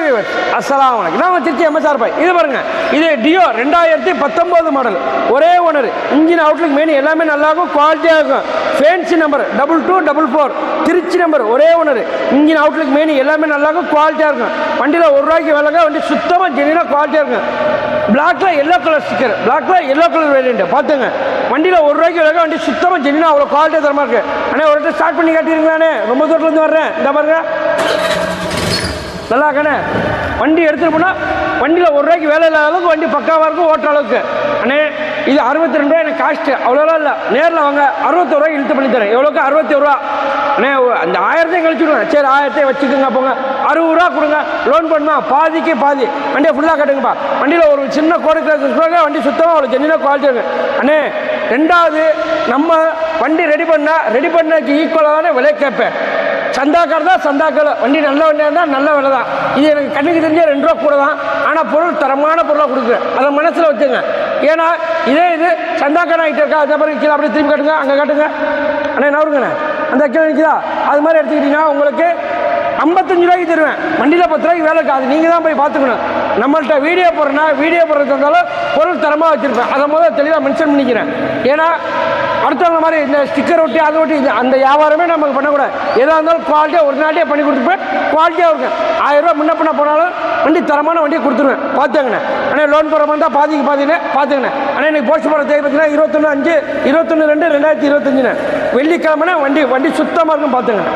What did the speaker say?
Viewers அஸ்ஸலாமு அலைக்கும். நான் திருச்சி எம்எஸ்ஆர் பாய். இது பாருங்க, இது டியோ 2019 மாடல், ஒரே ஓனர். இன்ஜின் அவுட்லுக் மெயின் எல்லாமே நல்லாயிருக்கும், குவாலிட்டியாக இருக்கும். ஃபேன்சி நம்பர் 2244 திருச்சி நம்பர், ஒரே ஓனர். இன்ஜின் அவுட்லுக் மெயின் எல்லாமே நல்லாயிருக்கும், குவாலிட்டியாக இருக்கும். வண்டியில் ₹1 விலைங்க, வண்டி சுத்தமாக ஜெனியூனாக குவாலிட்டியாக இருக்கும். பிளாக்ல எல்லோ கலர் ஸ்டிக்கர், பிளாக்ல எல்லோ கலர் வேரியண்ட் பார்த்துங்க. வண்டியில் ₹1 விலைங்க, வண்டி சுத்தமாக ஜெனியூனாக அவ்வளோ குவாலிட்டியாக தரமாக இருக்குது. ஆனால் ஒரு இடத்துல ஸ்டார்ட் பண்ணி காட்டியிருக்கலானே, ரொம்ப தூரத்துலேருந்து வர்றேன். இந்த பாருங்க, நல்லா இருக்கானே. வண்டி எடுத்துகிட்டு போனால் வண்டியில் ₹1 வேலை இல்லாத அளவுக்கு வண்டி பக்காவாக இருக்கும், ஓட்டுற அளவுக்கு. அண்ணே இது 62 எனக்கு காஸ்ட்டு, அவ்வளோலாம் இல்லை. நேரில் வாங்க, ₹61 இழுத்து பண்ணி தரேன். எவ்வளோக்கு? ₹61. அண்ணே அந்த 1000 கழிச்சு விடுங்க. சரி 1000 வச்சுக்கோங்க, போங்க. ₹60 கொடுங்க, லோன் பண்ணுமா, பாதிக்கு பாதி. வண்டியை ஃபுல்லாக கட்டுங்கப்பா. வண்டியில் ஒரு சின்ன கோடு வண்டி சுத்தமாக அவ்வளோ ஜென்னினாக குவாலிட்டி இருக்குது. அண்ணே ரெண்டாவது, நம்ம வண்டி ரெடி பண்ணக்கு ஈக்குவலாக தானே விலை கேட்பேன். சந்தாக்கார் தான் சந்தாக்கள். வண்டி நல்ல வண்டியாக இருந்தால் நல்ல விலை தான். இது எனக்கு கண்ணுக்கு தெரிஞ்ச ₹2 கூட தான். ஆனால் பொருள் தரமான பொருளாக கொடுக்குறேன், அதை மனசில் வச்சுங்க. ஏன்னா இது சந்தாக்கான ஆகிட்டு இருக்கா, அதே மாதிரி கீழே அப்படியே திரும்பி காட்டுங்க, அங்கே காட்டுங்க. அண்ணே நவருங்கண்ணே, அந்த கீழே நிற்கிதா, அது மாதிரி எடுத்துக்கிட்டிங்கன்னா உங்களுக்கு ₹55 தருவேன். வண்டியில் ₹10 வேலை இருக்காது, நீங்கள் தான் போய் பார்த்துக்கணும். நம்மள்கிட்ட வீடியோ போடுறதுக்கு இருந்தாலும் பொருள் தரமாக வச்சுருப்பேன், அதை முதல்ல தெளிவாக மென்ஷன் பண்ணிக்கிறேன். ஏன்னா அடுத்தவங்க மாதிரி இந்த ஸ்டிக்கர் ஒட்டி அதை ஒட்டி அந்த வியாபாரமே நமக்கு பண்ணக்கூடாது. எதாக இருந்தாலும் குவாலிட்டியாக ஒரு நாளையே பண்ணி கொடுத்துருப்பேன், குவாலிட்டியாக இருக்கும். ₹1000 முன்ன பண்ண போனாலும் வண்டி தரமான வண்டியை கொடுத்துருவேன், பார்த்துங்கண்ணே. ஆனால் லோன் போகிற மாதிரி தான் பாதிக்கு பாதினே பார்த்துங்கண்ணே. ஆனால் எனக்கு போஸ்ட் போகிற தேதி பார்த்தீங்கன்னா 21/5/2025 வெள்ளிக்கிழமைனா வண்டி சுத்தமாக இருக்கும், பார்த்துங்கண்ணே.